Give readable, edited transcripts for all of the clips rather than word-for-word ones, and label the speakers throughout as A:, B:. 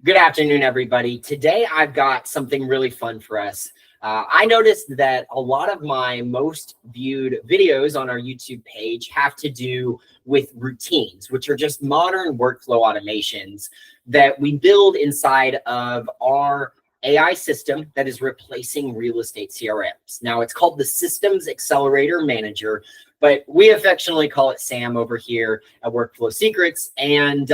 A: Good afternoon, everybody. Today, I've got something really fun for us. I noticed that a lot of my most viewed videos on our YouTube page have to do with routines, which are just modern workflow automations that we build inside of our AI system that is replacing real estate CRMs. Now, it's called the Systems Accelerator Manager, but we affectionately call it SAM over here at Workflow Secrets. And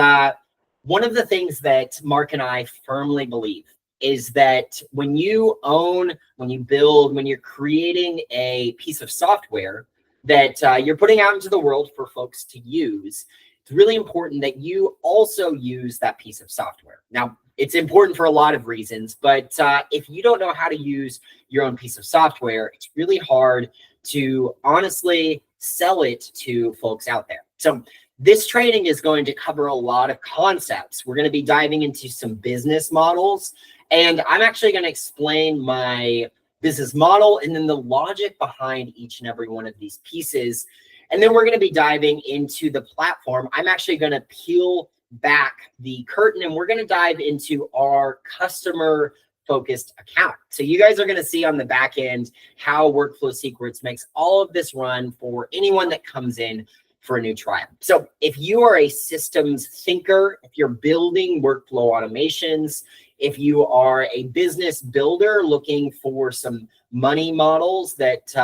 A: one of the things that Mark and I firmly believe is that when you own, when you build, when you're creating a piece of software that you're putting out into the world for folks to use, it's really important that you also use that piece of software. Now, it's important for a lot of reasons, but if you don't know how to use your own piece of software, it's really hard to honestly sell it to folks out there. So this training is going to cover a lot of concepts. We're going to be diving into some business models, and I'm actually going to explain my business model and then the logic behind each and every one of these pieces. And then we're going to be diving into the platform. I'm actually going to peel back the curtain and we're going to dive into our customer focused account. So you guys are going to see on the back end how Workflow Secrets makes all of this run for anyone that comes in for a new trial. So if you are a systems thinker, if you're building workflow automations, if you are a business builder looking for some money models that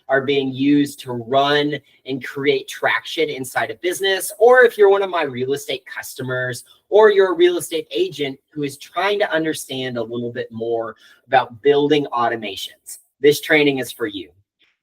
A: are being used to run and create traction inside a business, or if you're one of my real estate customers, or you're a real estate agent who is trying to understand a little bit more about building automations, this training is for you.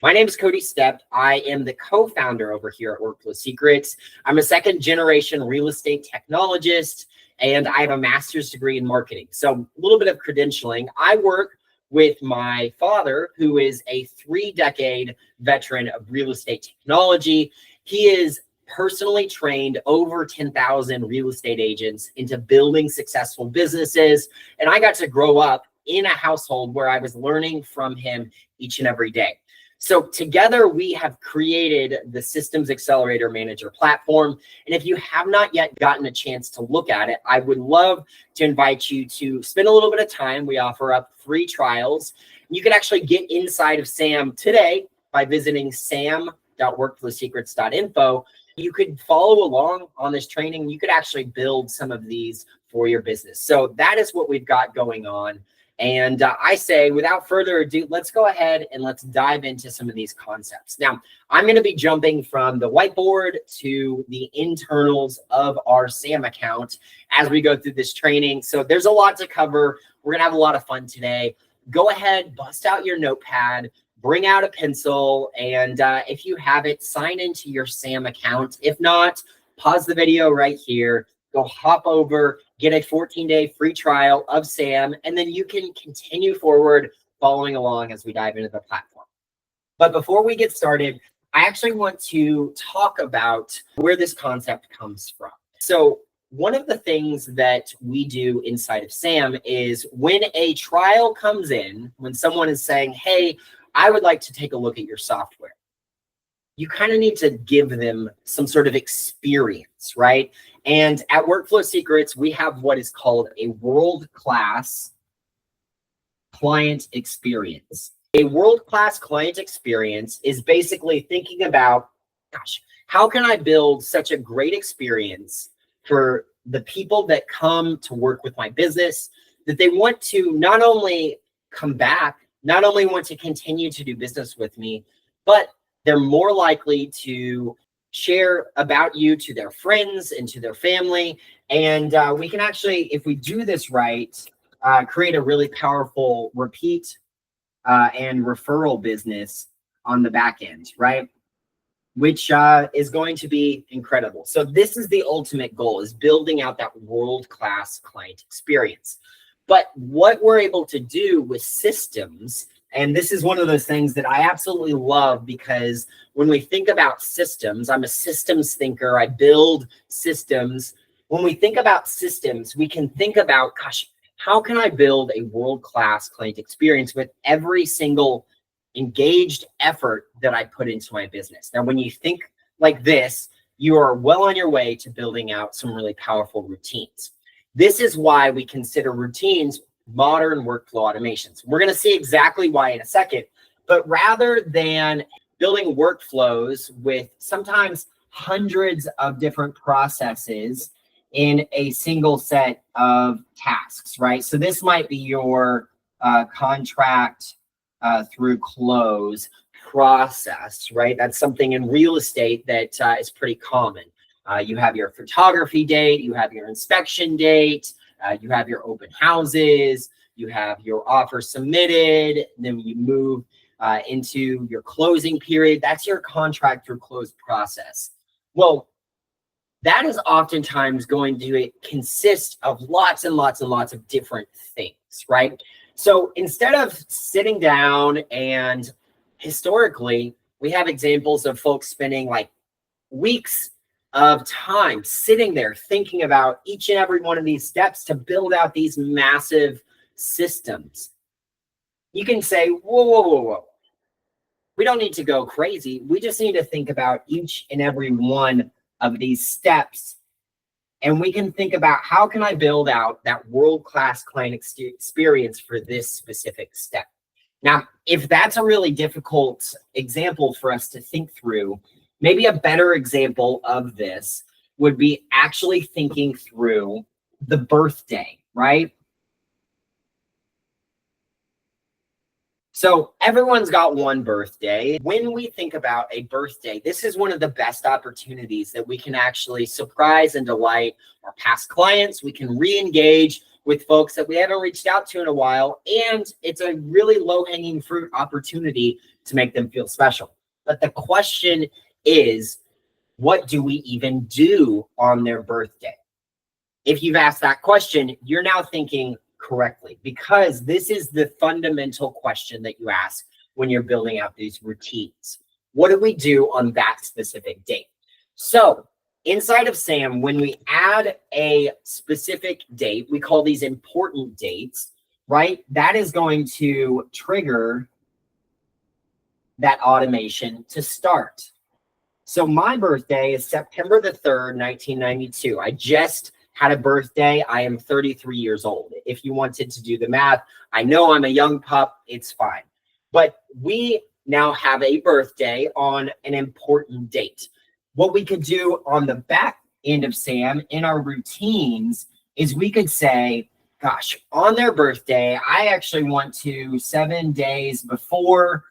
A: My name is Cody Stepp. I am the co-founder over here at Workflow Secrets. I'm a second-generation real estate technologist, and I have a master's degree in marketing. So a little bit of credentialing. I work with my father, who is a 3-decade veteran of real estate technology. He is personally trained over 10,000 real estate agents into building successful businesses, and I got to grow up in a household where I was learning from him each and every day. So together we have created the Systems Accelerator Manager platform. And if you have not yet gotten a chance to look at it, I would love to invite you to spend a little bit of time. We offer up free trials. You can actually get inside of SAM today by visiting sam.workflowsecrets.info. You could follow along on this training. You could actually build some of these for your business. So that is what we've got going on. And I say, without further ado, let's go ahead and let's dive into some of these concepts. Now, I'm going to be jumping from the whiteboard to the internals of our SAM account as we go through this training. So there's a lot to cover. We're going to have a lot of fun today. Go ahead, bust out your notepad, bring out a pencil, and if you have it, sign into your SAM account. If not, pause the video right here. Go hop over, get a 14-day free trial of SAM, and then you can continue forward following along as we dive into the platform. But before we get started, I actually want to talk about where this concept comes from. So one of the things that we do inside of SAM is when a trial comes in, when someone is saying, hey, I would like to take a look at your software, you kind of need to give them some sort of experience, right? And at Workflow Secrets, we have what is called a world-class client experience. A world-class client experience is basically thinking about, gosh, how can I build such a great experience for the people that come to work with my business, that they want to not only come back, not only want to continue to do business with me, but they're more likely to share about you to their friends and to their family. And we can actually, if we do this right, create a really powerful repeat and referral business on the back end, right? Which is going to be incredible. So this is the ultimate goal, is building out that world-class client experience. But what we're able to do with systems, and this is one of those things that I absolutely love, because when we think about systems, I'm a systems thinker, I build systems. When we think about systems, we can think about, gosh, how can I build a world-class client experience with every single engaged effort that I put into my business? Now, when you think like this, you are well on your way to building out some really powerful routines. This is why we consider routines modern workflow automations. We're going to see exactly why in a second, but rather than building workflows with sometimes hundreds of different processes in a single set of tasks, right? So this might be your contract through close process, right? That's something in real estate that is pretty common. You have your photography date, you have your inspection date, you have your open houses, you have your offer submitted, then you move into your closing period. That's your contract through close process. Well, that is oftentimes going to consist of lots and lots and lots of different things, right? So instead of sitting down, and historically, we have examples of folks spending like weeks of time sitting there thinking about each and every one of these steps to build out these massive systems. You can say, whoa, whoa, whoa, whoa. We don't need to go crazy. We just need to think about each and every one of these steps. And we can think about, how can I build out that world-class client experience for this specific step? Now, if that's a really difficult example for us to think through, maybe a better example of this would be actually thinking through the birthday, right? So everyone's got one birthday. When we think about a birthday, this is one of the best opportunities that we can actually surprise and delight our past clients. We can re-engage with folks that we haven't reached out to in a while. And it's a really low-hanging fruit opportunity to make them feel special. But the question is, what do we even do on their birthday? If you've asked that question, you're now thinking correctly, because this is the fundamental question that you ask when you're building out these routines. What do we do on that specific date? So inside of SAM, when we add a specific date, we call these important dates, right? That is going to trigger that automation to start. So my birthday is September the 3rd, 1992. I just had a birthday. I am 33 years old. If you wanted to do the math, I know I'm a young pup, it's fine. But we now have a birthday on an important date. What we could do on the back end of SAM in our routines is we could say, gosh, on their birthday, I actually want to 7 days before,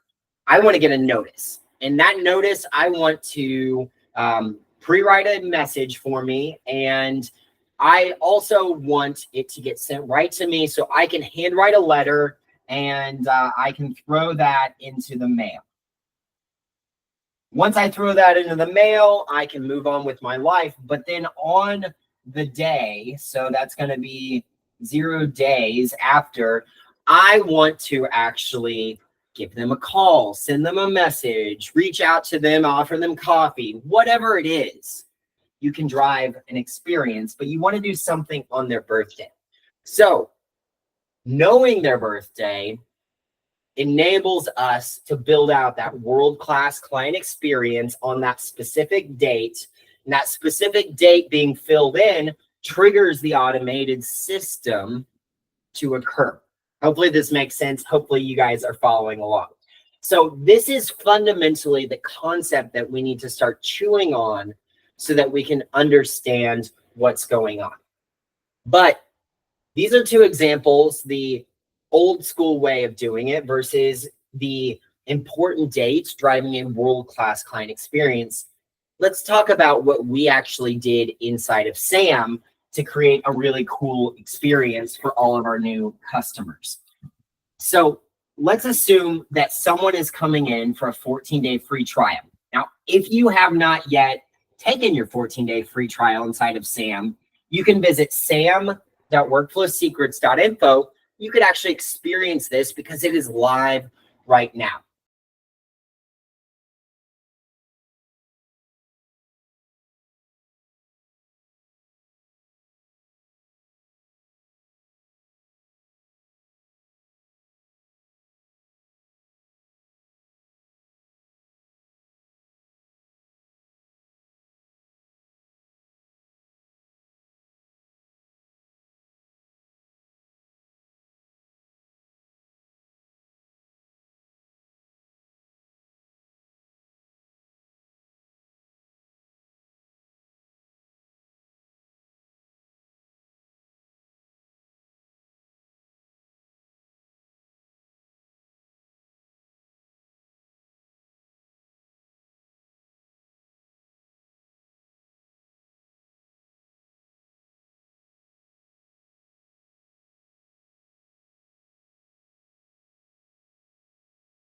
A: I want to get a notice. And that notice, I want to pre-write a message for me, and I also want it to get sent right to me so I can handwrite a letter and I can throw that into the mail. Once I throw that into the mail, I can move on with my life. But then on the day, so that's going to be 0 days after, I want to actually give them a call, send them a message, reach out to them, offer them coffee, whatever it is. You can drive an experience, but you want to do something on their birthday. So knowing their birthday enables us to build out that world-class client experience on that specific date. And that specific date being filled in triggers the automated system to occur. Hopefully this makes sense. Hopefully you guys are following along. So this is fundamentally the concept that we need to start chewing on so that we can understand what's going on. But these are two examples, the old school way of doing it versus the important dates driving a world-class client experience. Let's talk about what we actually did inside of SAM to create a really cool experience for all of our new customers. So let's assume that someone is coming in for a 14-day free trial. Now, if you have not yet taken your 14-day free trial inside of SAM, you can visit sam.workflowsecrets.info. You could actually experience this because it is live right now.